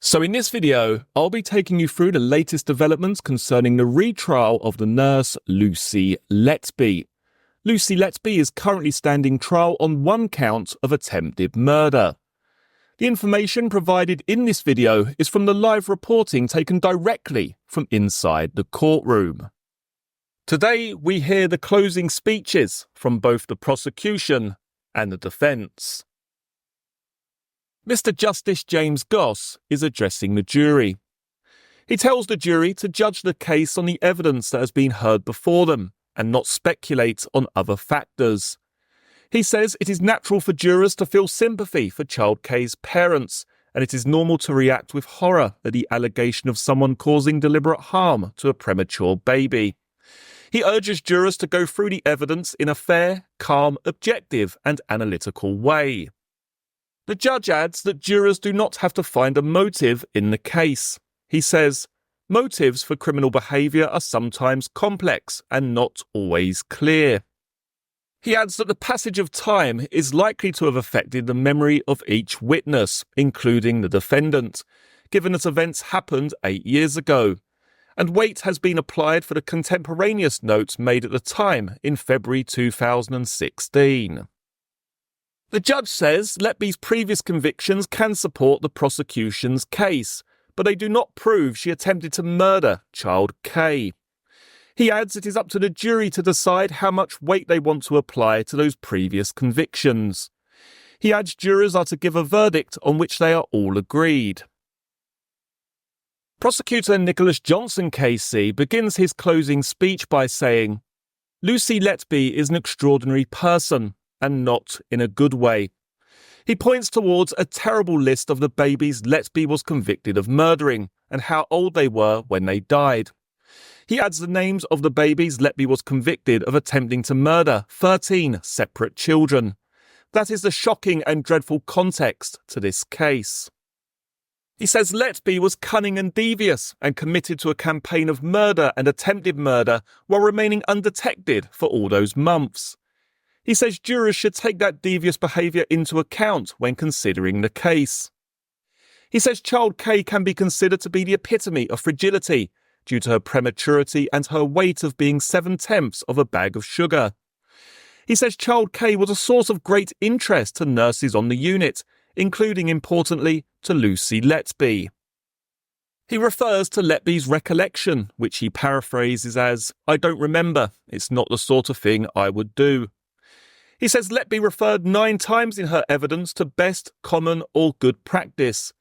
So in this video, I'll be taking you through the latest developments concerning the retrial of the nurse Lucy Letby. Lucy Letby is currently standing trial on one count of attempted murder. The information provided in this video is from the live reporting taken directly from inside the courtroom. Today, we hear the closing speeches from both the prosecution and the defence. Mr. Justice James Goss is addressing the jury. He tells the jury to judge the case on the evidence that has been heard before them and not speculate on other factors. He says it is natural for jurors to feel sympathy for child K's parents, and it is normal to react with horror at the allegation of someone causing deliberate harm to a premature baby. He urges jurors to go through the evidence in a fair, calm, objective and analytical way. The judge adds that jurors do not have to find a motive in the case. He says, motives for criminal behaviour are sometimes complex and not always clear. He adds that the passage of time is likely to have affected the memory of each witness, including the defendant, given that events happened 8 years ago, and weight has been applied for the contemporaneous notes made at the time in February 2016. The judge says Letby's previous convictions can support the prosecution's case, but they do not prove she attempted to murder child K. He adds it is up to the jury to decide how much weight they want to apply to those previous convictions. He adds jurors are to give a verdict on which they are all agreed. Prosecutor Nicholas Johnson KC begins his closing speech by saying, "Lucy Letby is an extraordinary person, and not in a good way." He points towards a terrible list of the babies Letby was convicted of murdering and how old they were when they died. He adds the names of the babies Letby was convicted of attempting to murder 13 separate children. That is the shocking and dreadful context to this case. He says Letby was cunning and devious and committed to a campaign of murder and attempted murder while remaining undetected for all those months. He says jurors should take that devious behaviour into account when considering the case. He says child K can be considered to be the epitome of fragility due to her prematurity and her weight of being 7/10 of a bag of sugar. He says child K was a source of great interest to nurses on the unit, including, importantly, to Lucy Letby. He refers to Letby's recollection, which he paraphrases as, "I don't remember, it's not the sort of thing I would do." He says Letby referred 9 times in her evidence to best, common or good practice.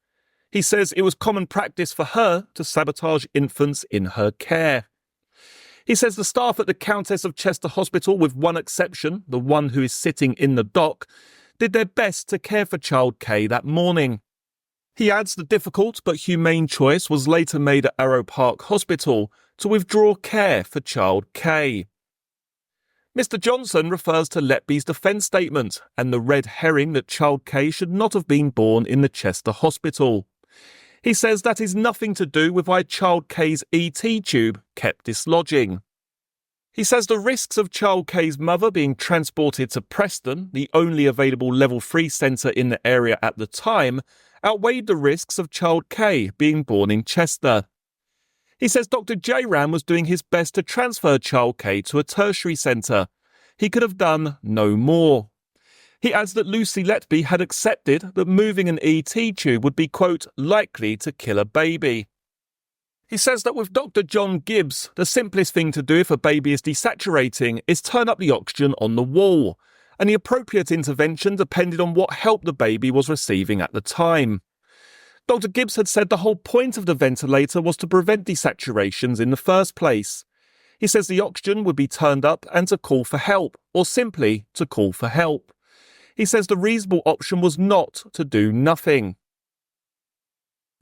He says it was common practice for her to sabotage infants in her care. He says the staff at the Countess of Chester Hospital, with one exception, the one who is sitting in the dock, did their best to care for child K that morning. He adds the difficult but humane choice was later made at Arrow Park Hospital to withdraw care for child K. Mr. Johnson refers to Letby's defence statement and the red herring that child K should not have been born in the Chester Hospital. He says that is nothing to do with why child K's ET tube kept dislodging. He says the risks of child K's mother being transported to Preston, the only available level 3 centre in the area at the time, outweighed the risks of child K being born in Chester. He says Dr. J-Ram was doing his best to transfer child K to a tertiary centre. He could have done no more. He adds that Lucy Letby had accepted that moving an ET tube would be, quote, likely to kill a baby. He says that with Dr. John Gibbs, the simplest thing to do if a baby is desaturating is turn up the oxygen on the wall, and the appropriate intervention depended on what help the baby was receiving at the time. Dr. Gibbs had said the whole point of the ventilator was to prevent desaturations in the first place. He says the oxygen would be turned up and to call for help, or simply to call for help. He says the reasonable option was not to do nothing.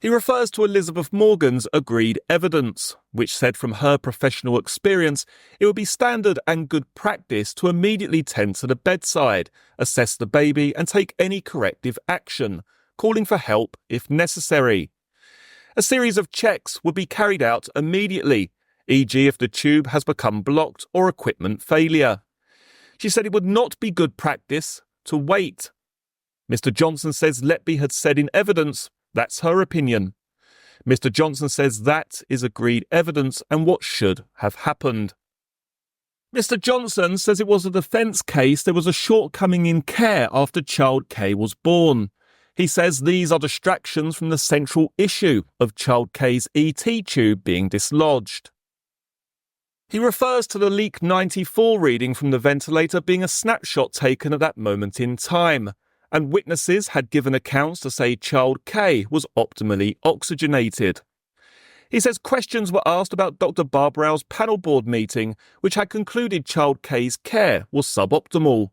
He refers to Elizabeth Morgan's agreed evidence, which said from her professional experience it would be standard and good practice to immediately tend to the bedside, assess the baby and take any corrective action, calling for help if necessary. A series of checks would be carried out immediately, e.g. if the tube has become blocked or equipment failure. She said it would not be good practice to wait. Mr. Johnson says Letby had said in evidence, that's her opinion. Mr. Johnson says that is agreed evidence and what should have happened. Mr. Johnson says it was a defence case there was a shortcoming in care after child K was born. He says these are distractions from the central issue of child K's ET tube being dislodged. He refers to the leak 94 reading from the ventilator being a snapshot taken at that moment in time, and witnesses had given accounts to say child K was optimally oxygenated. He says questions were asked about Dr. Barbarow's panel board meeting, which had concluded child K's care was suboptimal.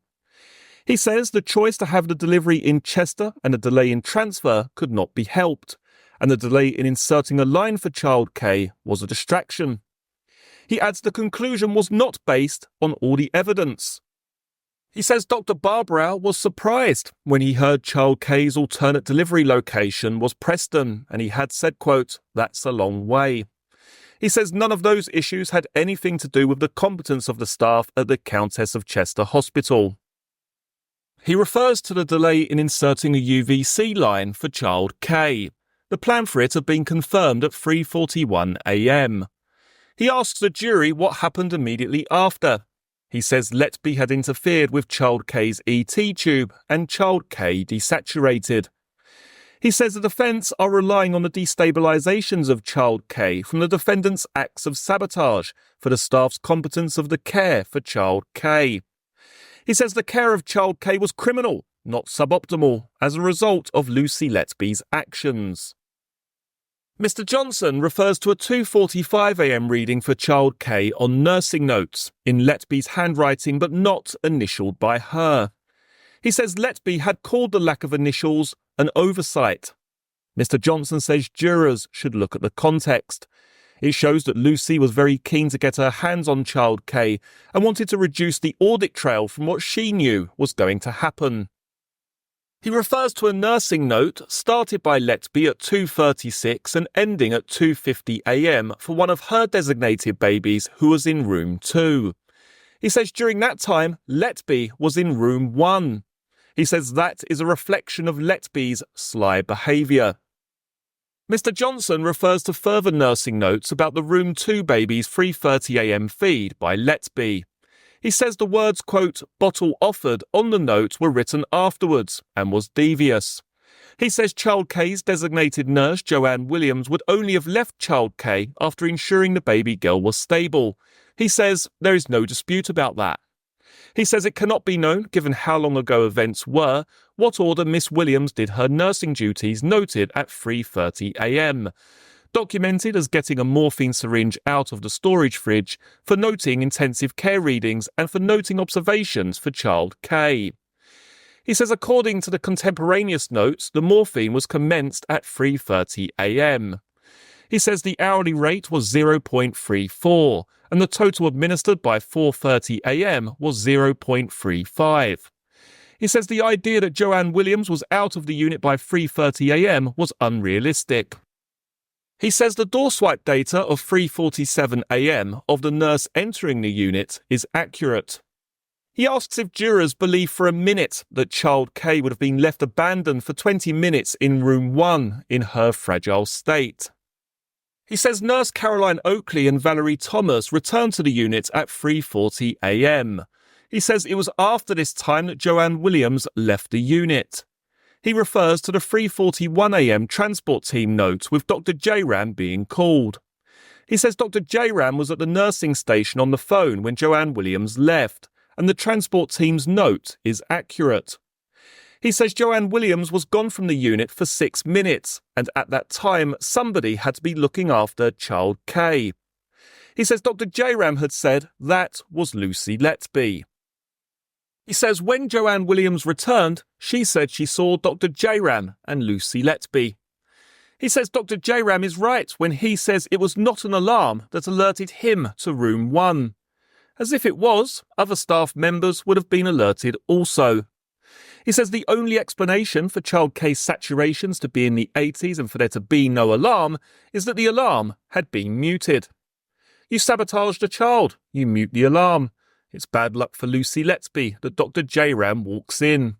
He says the choice to have the delivery in Chester and a delay in transfer could not be helped, and the delay in inserting a line for child K was a distraction. He adds the conclusion was not based on all the evidence. He says Dr. Barbarow was surprised when he heard child K's alternate delivery location was Preston, and he had said, quote, "That's a long way." He says none of those issues had anything to do with the competence of the staff at the Countess of Chester Hospital. He refers to the delay in inserting a UVC line for child K. The plan for it had been confirmed at 3:41 a.m. He asks the jury what happened immediately after. He says Letby had interfered with child K's ET tube and child K desaturated. He says the defence are relying on the destabilisations of child K from the defendant's acts of sabotage for the staff's competence of the care for child K. He says the care of child K was criminal, not suboptimal, as a result of Lucy Letby's actions. Mr. Johnson refers to a 2:45 a.m. reading for child K on nursing notes, in Letby's handwriting but not initialled by her. He says Letby had called the lack of initials an oversight. Mr. Johnson says jurors should look at the context. It shows that Lucy was very keen to get her hands on child K and wanted to reduce the audit trail from what she knew was going to happen. He refers to a nursing note started by Letby at 2:36 and ending at 2:50 a.m. for one of her designated babies who was in room 2. He says during that time, Letby was in room 1. He says that is a reflection of Letby's sly behaviour. Mr. Johnson refers to further nursing notes about the room 2 baby's 3:30 a.m. feed by Letby. He says the words, quote, "bottle offered" on the note were written afterwards and was devious. He says child K's designated nurse, Joanne Williams, would only have left child K after ensuring the baby girl was stable. He says there is no dispute about that. He says it cannot be known, given how long ago events were, what order Miss Williams did her nursing duties noted at 3:30 a.m. Documented as getting a morphine syringe out of the storage fridge, for noting intensive care readings and for noting observations for child K. He says according to the contemporaneous notes, the morphine was commenced at 3:30 a.m. He says the hourly rate was 0.34 and the total administered by 4:30 a.m. was 0.35. He says the idea that Joanne Williams was out of the unit by 3:30 a.m. was unrealistic. He says the door swipe data of 3:47 a.m. of the nurse entering the unit is accurate. He asks if jurors believe for a minute that child K would have been left abandoned for 20 minutes in room 1 in her fragile state. He says nurse Caroline Oakley and Valerie Thomas returned to the unit at 3:40 a.m. He says it was after this time that Joanne Williams left the unit. He refers to the 3:41 a.m. transport team note with Dr. J-Ram being called. He says Dr. J-Ram was at the nursing station on the phone when Joanne Williams left, and the transport team's note is accurate. He says Joanne Williams was gone from the unit for 6 minutes, and at that time somebody had to be looking after child K. He says Dr. J-Ram had said that was Lucy Letby. He says when Joanne Williams returned, she said she saw Dr. J-Ram and Lucy Letby. He says Dr. J-Ram is right when he says it was not an alarm that alerted him to room 1. As if it was, other staff members would have been alerted also. He says the only explanation for child K's saturations to be in the 80s and for there to be no alarm is that the alarm had been muted. You sabotaged a child, you mute the alarm. It's bad luck for Lucy Letby that Dr. J-Ram walks in.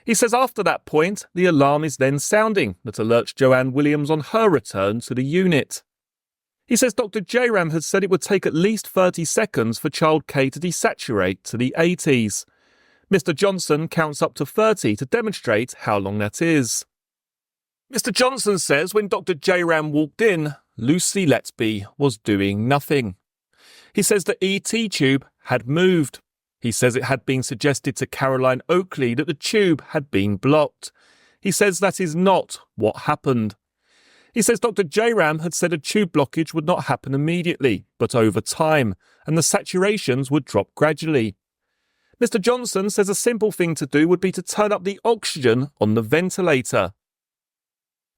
He says after that point, the alarm is then sounding that alerts Joanne Williams on her return to the unit. He says Dr. Jayram had said it would take at least 30 seconds for child K to desaturate to the 80s. Mr. Johnson counts up to 30 to demonstrate how long that is. Mr. Johnson says when Dr. Jayram walked in, Lucy Letby was doing nothing. He says the ET tube had moved. He says it had been suggested to Caroline Oakley that the tube had been blocked. He says that is not what happened. He says Dr. Jayram had said a tube blockage would not happen immediately, but over time, and the saturations would drop gradually. Mr. Johnson says a simple thing to do would be to turn up the oxygen on the ventilator.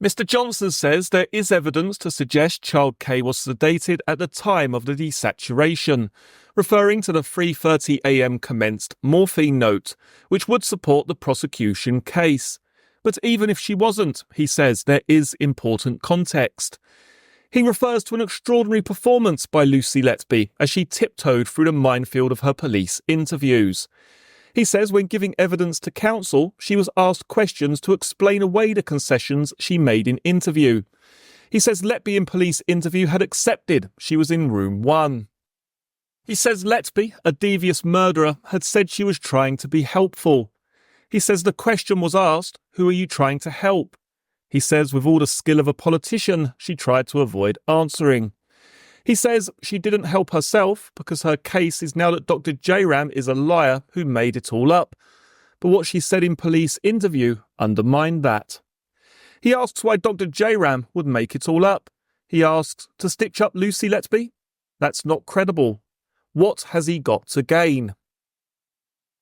Mr. Johnson says there is evidence to suggest child K was sedated at the time of the desaturation, referring to the 3:30 a.m. commenced morphine note, which would support the prosecution case. But even if she wasn't, he says there is important context. He refers to an extraordinary performance by Lucy Letby as she tiptoed through the minefield of her police interviews. He says when giving evidence to counsel, she was asked questions to explain away the concessions she made in interview. He says Letby in police interview had accepted she was in room 1. He says Letby, a devious murderer, had said she was trying to be helpful. He says the question was asked, who are you trying to help? He says with all the skill of a politician, she tried to avoid answering. He says she didn't help herself because her case is now that Dr. Jayram is a liar who made it all up. But what she said in police interview undermined that. He asks why Dr. Jayram would make it all up. He asks to stitch up Lucy Letby? That's not credible. What has he got to gain?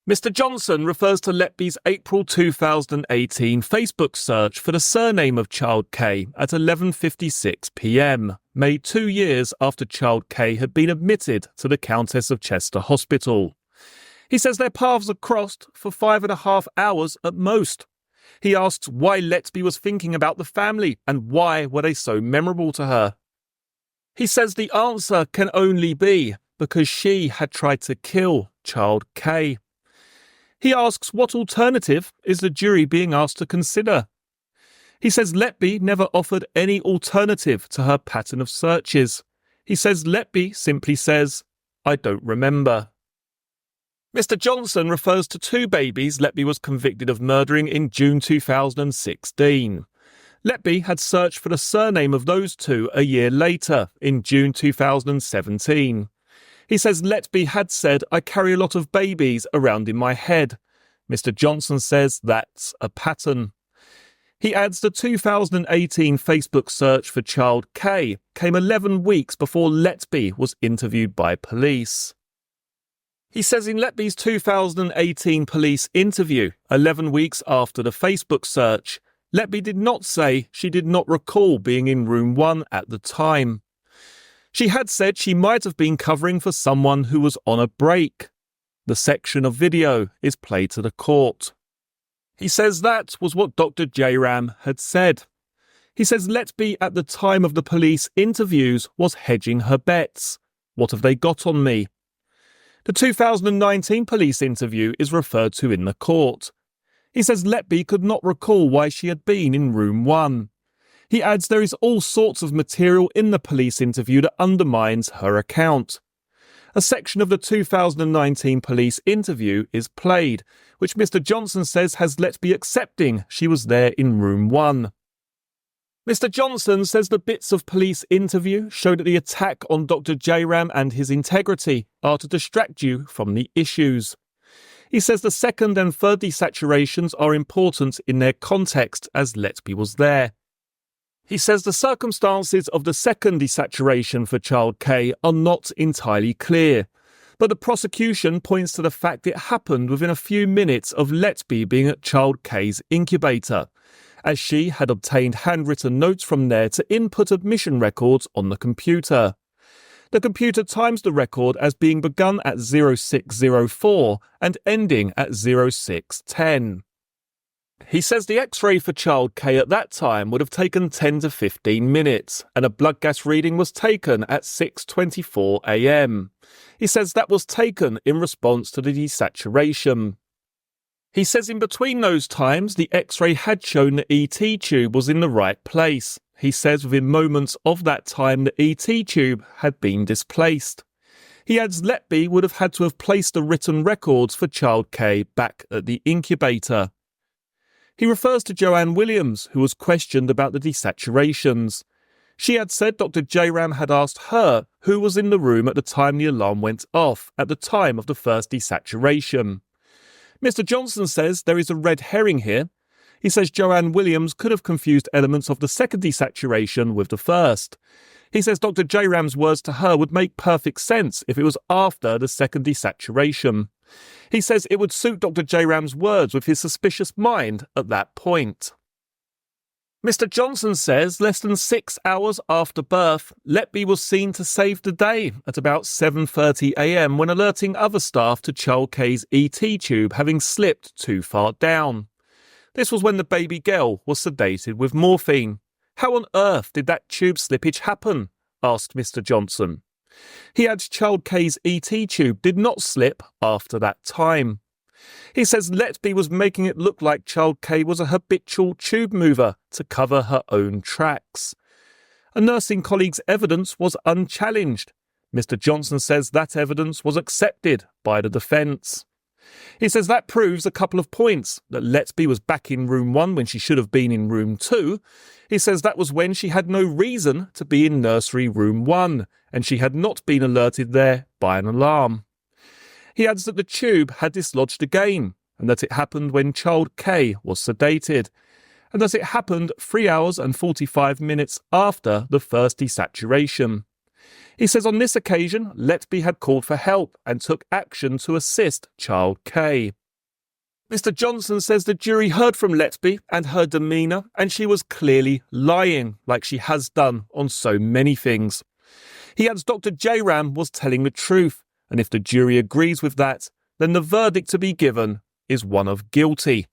Mr. Johnson refers to Letby's April 2018 Facebook search for the surname of child K at 11:56 p.m, made 2 years after child K had been admitted to the Countess of Chester Hospital. He says their paths are crossed for 5.5 hours at most. He asks why Letby was thinking about the family and why were they so memorable to her. He says the answer can only be because she had tried to kill child K. He asks what alternative is the jury being asked to consider. He says Letby never offered any alternative to her pattern of searches. He says Letby simply says, I don't remember. Mr. Johnson refers to 2 babies Letby was convicted of murdering in June 2016. Letby had searched for the surname of those 2 a year later, in June 2017. He says Letby had said, I carry a lot of babies around in my head. Mr. Johnson says that's a pattern. He adds the 2018 Facebook search for child K came 11 weeks before Letby was interviewed by police. He says in Letby's 2018 police interview, 11 weeks after the Facebook search, Letby did not say she did not recall being in room 1 at the time. She had said she might have been covering for someone who was on a break. The section of video is played to the court. He says that was what Dr. Jayram had said. He says Letby at the time of the police interviews was hedging her bets. What have they got on me? The 2019 police interview is referred to in the court. He says Letby could not recall why she had been in room 1. He adds there is all sorts of material in the police interview that undermines her account. A section of the 2019 police interview is played, which Mr. Johnson says has Letby accepting she was there in room 1. Mr. Johnson says the bits of police interview show that the attack on Dr. Jayram and his integrity are to distract you from the issues. He says the second and third desaturations are important in their context as Letby was there. He says the circumstances of the second desaturation for child K are not entirely clear, but the prosecution points to the fact it happened within a few minutes of Letby being at child K's incubator, as she had obtained handwritten notes from there to input admission records on the computer. The computer times the record as being begun at 0604 and ending at 0610. He says the X-ray for child K at that time would have taken 10 to 15 minutes, and a blood gas reading was taken at 6:24 a.m. He says that was taken in response to the desaturation. He says in between those times, the X-ray had shown the ET tube was in the right place. He says within moments of that time, the ET tube had been displaced. He adds Letby would have had to have placed the written records for child K back at the incubator. He refers to Joanne Williams, who was questioned about the desaturations. She had said Dr. J-Ram had asked her who was in the room at the time the alarm went off, at the time of the first desaturation. Mr. Johnson says there is a red herring here. He says Joanne Williams could have confused elements of the second desaturation with the first. He says Dr. J-Ram's words to her would make perfect sense if it was after the second desaturation. He says it would suit Dr. J-Ram's words with his suspicious mind at that point. Mr. Johnson says less than 6 hours after birth, Letby was seen to save the day at about 7:30 a.m. when alerting other staff to child K's ET tube having slipped too far down. This was when the baby girl was sedated with morphine. How on earth did that tube slippage happen? Asked Mr. Johnson. He adds child K's ET tube did not slip after that time. He says Letby was making it look like child K was a habitual tube mover to cover her own tracks. A nursing colleague's evidence was unchallenged. Mr. Johnson says that evidence was accepted by the defence. He says that proves a couple of points, that Letby was back in room 1 when she should have been in room 2. He says that was when she had no reason to be in nursery room 1, and she had not been alerted there by an alarm. He adds that the tube had dislodged again, and that it happened when child K was sedated, and that it happened 3 hours and 45 minutes after the first desaturation. He says on this occasion, Letby had called for help and took action to assist child K. Mr. Johnson says the jury heard from Letby and her demeanour, and she was clearly lying, like she has done on so many things. He adds Dr. J-Ram was telling the truth, and if the jury agrees with that, then the verdict to be given is one of guilty.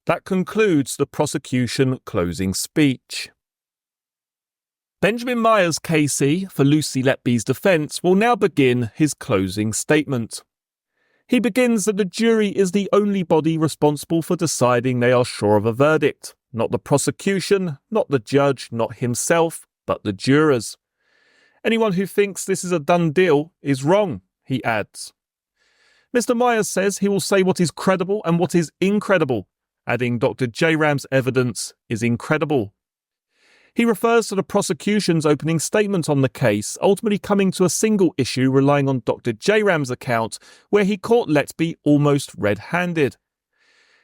That concludes the prosecution closing speech. Benjamin Myers KC, for Lucy Letby's defence, will now begin his closing statement. He begins that the jury is the only body responsible for deciding they are sure of a verdict. Not the prosecution, not the judge, not himself, but the jurors. Anyone who thinks this is a done deal is wrong, he adds. Mr. Myers says he will say what is credible and what is incredible, adding Dr. J-Ram's evidence is incredible. He refers to the prosecution's opening statement on the case, ultimately coming to a single issue relying on Dr. J-Ram's account, where he caught Letby almost red-handed.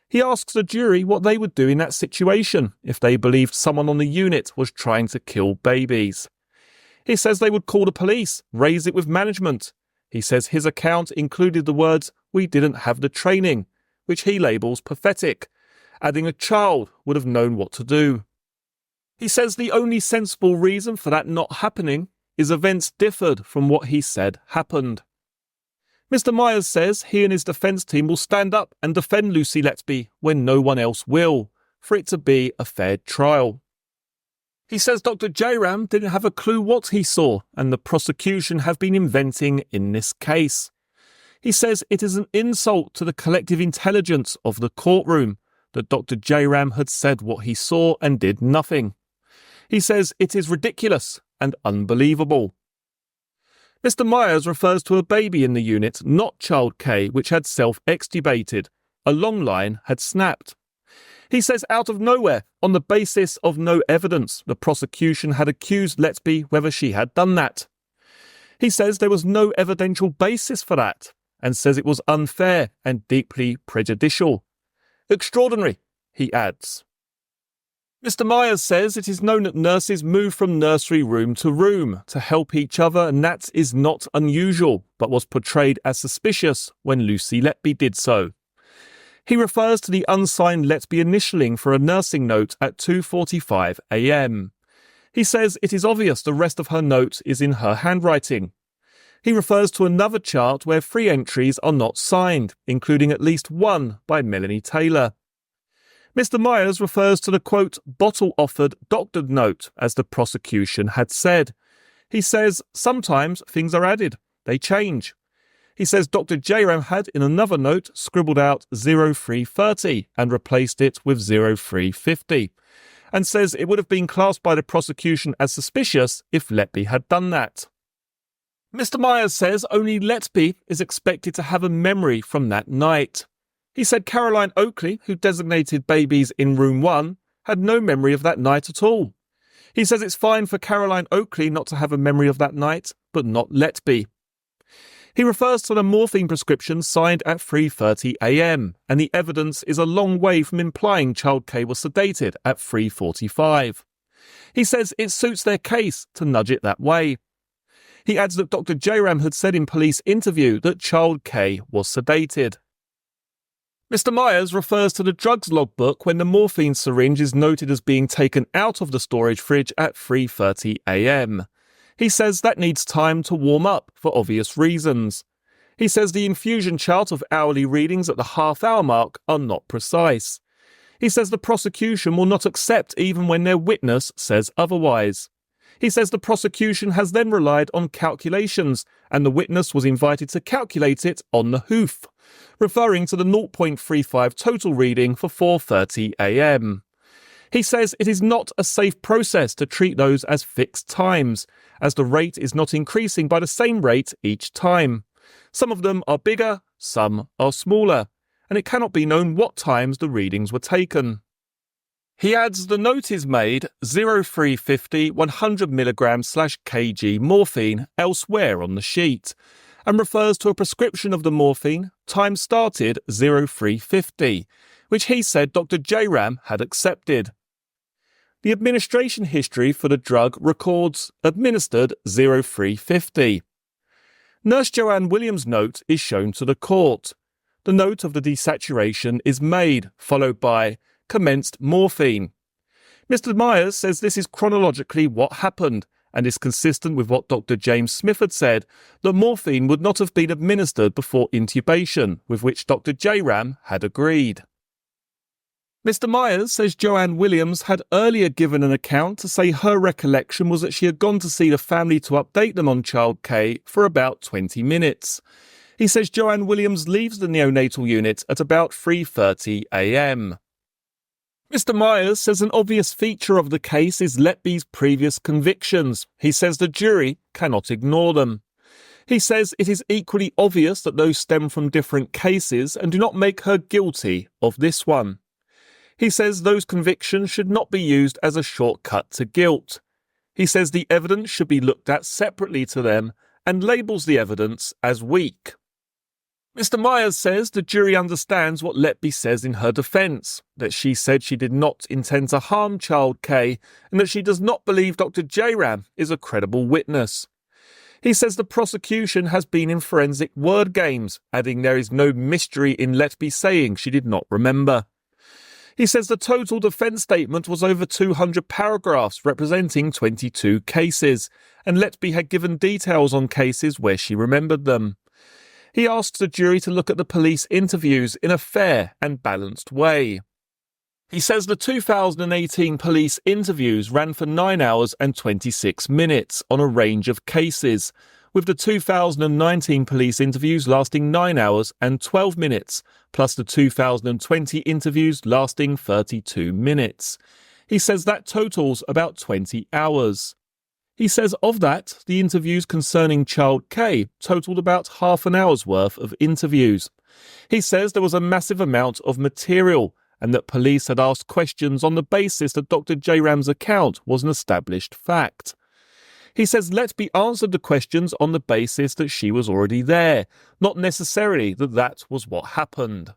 He asks the jury what they would do in that situation if they believed someone on the unit was trying to kill babies. He says they would call the police, raise it with management. He says his account included the words, "We didn't have the training," which he labels pathetic, adding a child would have known what to do. He says the only sensible reason for that not happening is events differed from what he said happened. Mr. Myers says he and his defence team will stand up and defend Lucy Letby when no one else will, for it to be a fair trial. He says Dr. J-Ram didn't have a clue what he saw, and the prosecution have been inventing in this case. He says it is an insult to the collective intelligence of the courtroom that Dr. J-Ram had said what he saw and did nothing. He says it is ridiculous and unbelievable. Mr. Myers refers to a baby in the unit, not child K, which had self-extubated. A long line had snapped. He says out of nowhere, on the basis of no evidence, the prosecution had accused Letby whether she had done that. He says there was no evidential basis for that, and says it was unfair and deeply prejudicial. Extraordinary, he adds. Mr. Myers says it is known that nurses move from nursery room to room to help each other, and that is not unusual, but was portrayed as suspicious when Lucy Letby did so. He refers to the unsigned Letby initialing for a nursing note at 2:45 a.m. He says it is obvious the rest of her note is in her handwriting. He refers to another chart where 3 entries are not signed, including at least one by Melanie Taylor. Mr. Myers refers to the, quote, bottle-offered doctored note, as the prosecution had said. He says, sometimes things are added. They change. He says Dr. Jayram had, in another note, scribbled out 0330 and replaced it with 0350, and says it would have been classed by the prosecution as suspicious if Letby had done that. Mr. Myers says only Letby is expected to have a memory from that night. He said Caroline Oakley, who designated babies in room 1, had no memory of that night at all. He says it's fine for Caroline Oakley not to have a memory of that night, but not Letby. He refers to the morphine prescription signed at 3:30 a.m, and the evidence is a long way from implying Child K was sedated at 3:45. He says it suits their case to nudge it that way. He adds that Dr. Jayram had said in police interview that Child K was sedated. Mr. Myers refers to the drugs logbook when the morphine syringe is noted as being taken out of the storage fridge at 3:30 a.m. He says that needs time to warm up for obvious reasons. He says the infusion chart of hourly readings at the half-hour mark are not precise. He says the prosecution will not accept even when their witness says otherwise. He says the prosecution has then relied on calculations, and the witness was invited to calculate it on the hoof, referring to the 0.35 total reading for 4:30 a.m. He says it is not a safe process to treat those as fixed times, as the rate is not increasing by the same rate each time. Some of them are bigger, some are smaller, and it cannot be known what times the readings were taken. He adds the note is made 0350 100mg/kg morphine elsewhere on the sheet, and refers to a prescription of the morphine, time started 0350, which he said Dr. Jayram had accepted. The administration history for the drug records administered 0350. Nurse Joanne Williams' note is shown to the court. The note of the desaturation is made, followed by commenced morphine. Mr. Myers says this is chronologically what happened, and is consistent with what Dr. James Smith had said, that morphine would not have been administered before intubation, with which Dr. Jayram had agreed. Mr. Myers says Joanne Williams had earlier given an account to say her recollection was that she had gone to see the family to update them on Child K for about 20 minutes. He says Joanne Williams leaves the neonatal unit at about 3:30 a.m. Mr. Myers says an obvious feature of the case is Letby's previous convictions. He says the jury cannot ignore them. He says it is equally obvious that those stem from different cases and do not make her guilty of this one. He says those convictions should not be used as a shortcut to guilt. He says the evidence should be looked at separately to them and labels the evidence as weak. Mr. Myers says the jury understands what Letby says in her defence, that she said she did not intend to harm Child K and that she does not believe Dr. Jayram is a credible witness. He says the prosecution has been in forensic word games, adding there is no mystery in Letby saying she did not remember. He says the total defence statement was over 200 paragraphs representing 22 cases, and Letby had given details on cases where she remembered them. He asks the jury to look at the police interviews in a fair and balanced way. He says the 2018 police interviews ran for 9 hours and 26 minutes on a range of cases, with the 2019 police interviews lasting 9 hours and 12 minutes, plus the 2020 interviews lasting 32 minutes. He says that totals about 20 hours. He says of that, the interviews concerning Child K totaled about half an hour's worth of interviews. He says there was a massive amount of material, and that police had asked questions on the basis that Dr. Jayram's account was an established fact. He says Letby answered the questions on the basis that she was already there, not necessarily that that was what happened.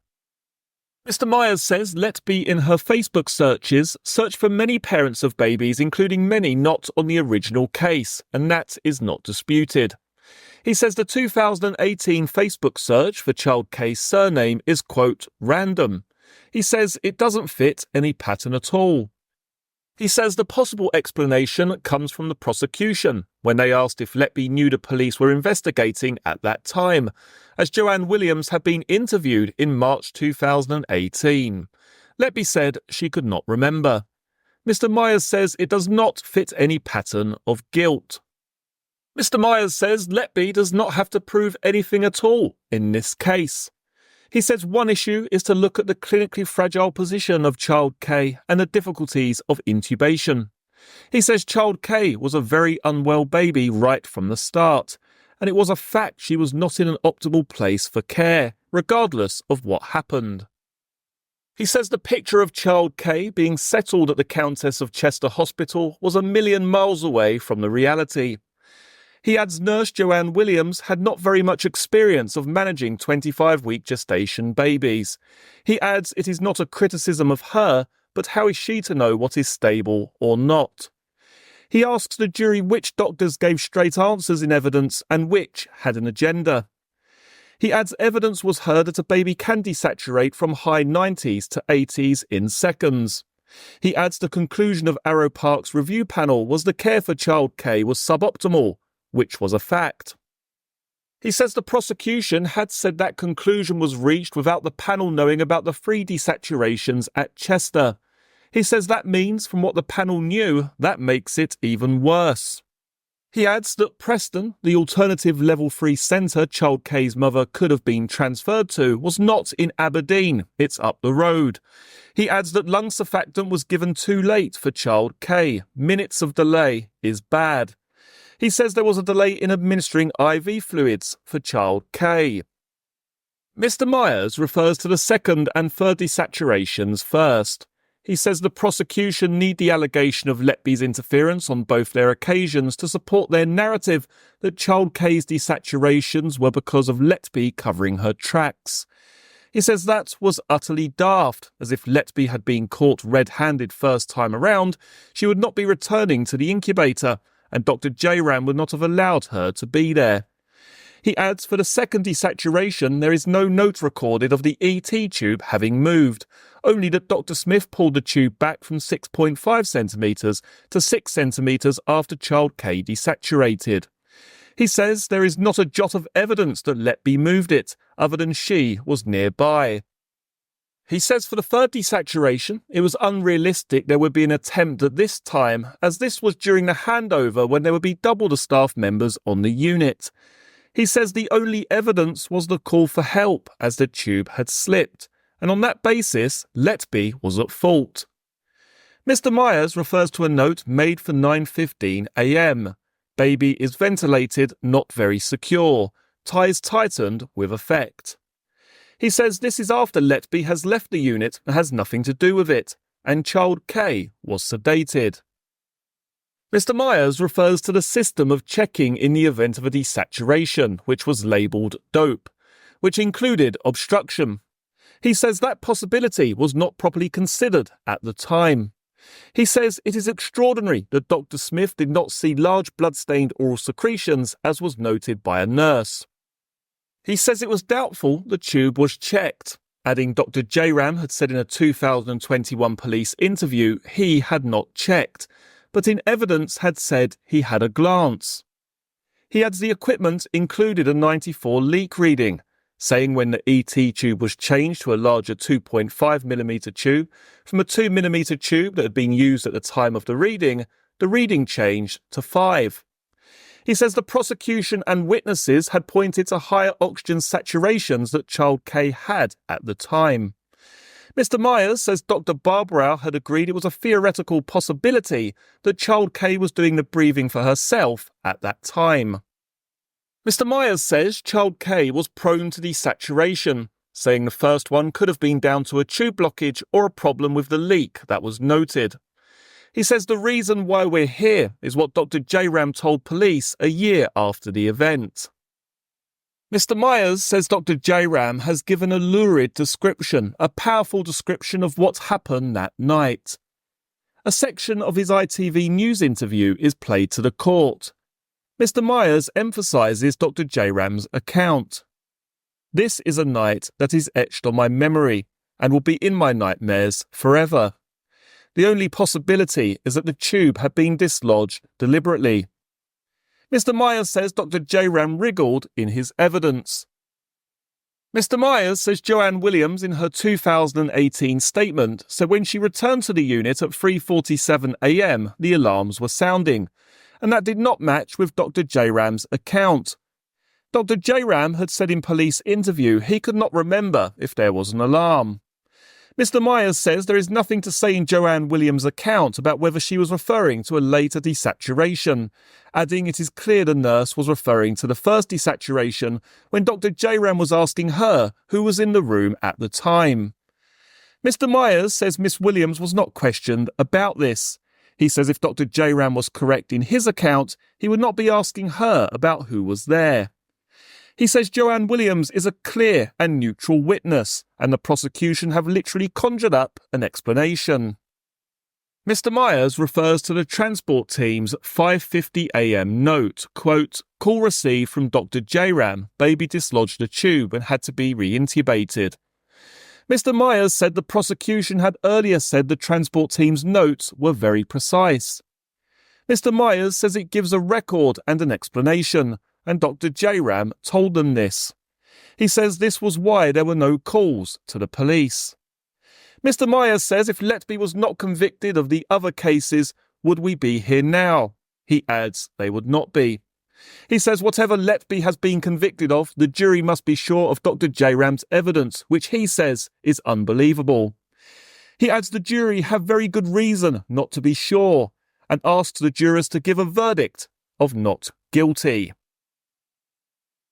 Mr. Myers says Letby in her Facebook searches searched for many parents of babies, including many not on the original case, and that is not disputed. He says the 2018 Facebook search for Child K's surname is, quote, random. He says it doesn't fit any pattern at all. He says the possible explanation comes from the prosecution, when they asked if Letby knew the police were investigating at that time, as Joanne Williams had been interviewed in March 2018. Letby said she could not remember. Mr. Myers says it does not fit any pattern of guilt. Mr. Myers says Letby does not have to prove anything at all in this case. He says one issue is to look at the clinically fragile position of child K and the difficulties of intubation. He says child K was a very unwell baby right from the start, and it was a fact she was not in an optimal place for care, regardless of what happened. He says the picture of child K being settled at the Countess of Chester Hospital was a million miles away from the reality. He adds nurse Joanne Williams had not very much experience of managing 25-week gestation babies. He adds it is not a criticism of her, but how is she to know what is stable or not? He asks the jury which doctors gave straight answers in evidence and which had an agenda. He adds evidence was heard that a baby can desaturate from high 90s to 80s in seconds. He adds the conclusion of Arrow Park's review panel was the care for child K was suboptimal, which was a fact. He says the prosecution had said that conclusion was reached without the panel knowing about the 3 desaturations at Chester. He says that means, from what the panel knew, that makes it even worse. He adds that Preston, the alternative level 3 centre child K's mother could have been transferred to, was not in Aberdeen, it's up the road. He adds that lung surfactant was given too late for child K. Minutes of delay is bad. He says there was a delay in administering IV fluids for child K. Mr. Myers refers to the second and third desaturations first. He says the prosecution need the allegation of Letby's interference on both their occasions to support their narrative that child K's desaturations were because of Letby covering her tracks. He says that was utterly daft, as if Letby had been caught red-handed first time around, she would not be returning to the incubator, and Dr. J-Ram would not have allowed her to be there. He adds for the second desaturation there is no note recorded of the ET tube having moved, only that Dr. Smith pulled the tube back from 6.5 centimetres to 6 centimetres after child K desaturated. He says there is not a jot of evidence that Letby moved it, other than she was nearby. He says for the third desaturation, it was unrealistic there would be an attempt at this time, as this was during the handover when there would be double the staff members on the unit. He says the only evidence was the call for help as the tube had slipped, and on that basis, Letby was at fault. Mr. Myers refers to a note made for 9:15 a.m. Baby is ventilated, not very secure. Ties tightened with effect. He says this is after Letby has left the unit and has nothing to do with it, and child K was sedated. Mr. Myers refers to the system of checking in the event of a desaturation, which was labelled DOPE, which included obstruction. He says that possibility was not properly considered at the time. He says it is extraordinary that Dr. Smith did not see large blood-stained oral secretions, as was noted by a nurse. He says it was doubtful the tube was checked, adding Dr. J-Ram had said in a 2021 police interview he had not checked, but in evidence had said he had a glance. He adds the equipment included a 94 leak reading, saying when the ET tube was changed to a larger 2.5mm tube, from a 2mm tube that had been used at the time of the reading changed to 5. He says the prosecution and witnesses had pointed to higher oxygen saturations that child K had at the time. Mr. Myers says Dr. Barbara had agreed it was a theoretical possibility that child K was doing the breathing for herself at that time. Mr. Myers says child K was prone to desaturation, saying the first one could have been down to a tube blockage or a problem with the leak that was noted. He says the reason why we're here is what Dr. J-Ram told police a year after the event. Mr. Myers says Dr. J-Ram has given a lurid description, a powerful description of what happened that night. A section of his ITV News interview is played to the court. Mr. Myers emphasises Dr. J-Ram's account. This is a night that is etched on my memory and will be in my nightmares forever. The only possibility is that the tube had been dislodged deliberately. Mr. Myers says Dr. J-Ram wriggled in his evidence. Mr. Myers says Joanne Williams in her 2018 statement said when she returned to the unit at 3:47 a.m. the alarms were sounding, and that did not match with Dr. Jairam's account. Dr. Jairam had said in police interview he could not remember if there was an alarm. Mr. Myers says there is nothing to say in Joanne Williams' account about whether she was referring to a later desaturation, adding it is clear the nurse was referring to the first desaturation when Dr. Jairam was asking her who was in the room at the time. Mr. Myers says Miss Williams was not questioned about this. He says if Dr. Jairam was correct in his account, he would not be asking her about who was there. He says Joanne Williams is a clear and neutral witness, and the prosecution have literally conjured up an explanation. Mr. Myers refers to the transport team's 5:50 a.m. note, quote, "Call received from Dr. Jairam, baby dislodged a tube and had to be reintubated." Mr. Myers said the prosecution had earlier said the transport team's notes were very precise. Mr. Myers says it gives a record and an explanation, and Dr. Jairam told them this. He says this was why there were no calls to the police. Mr. Myers says if Letby was not convicted of the other cases, would we be here now? He adds they would not be. He says whatever Letby has been convicted of, the jury must be sure of Dr. Jairam's evidence, which he says is unbelievable. He adds the jury have very good reason not to be sure, and asks the jurors to give a verdict of not guilty.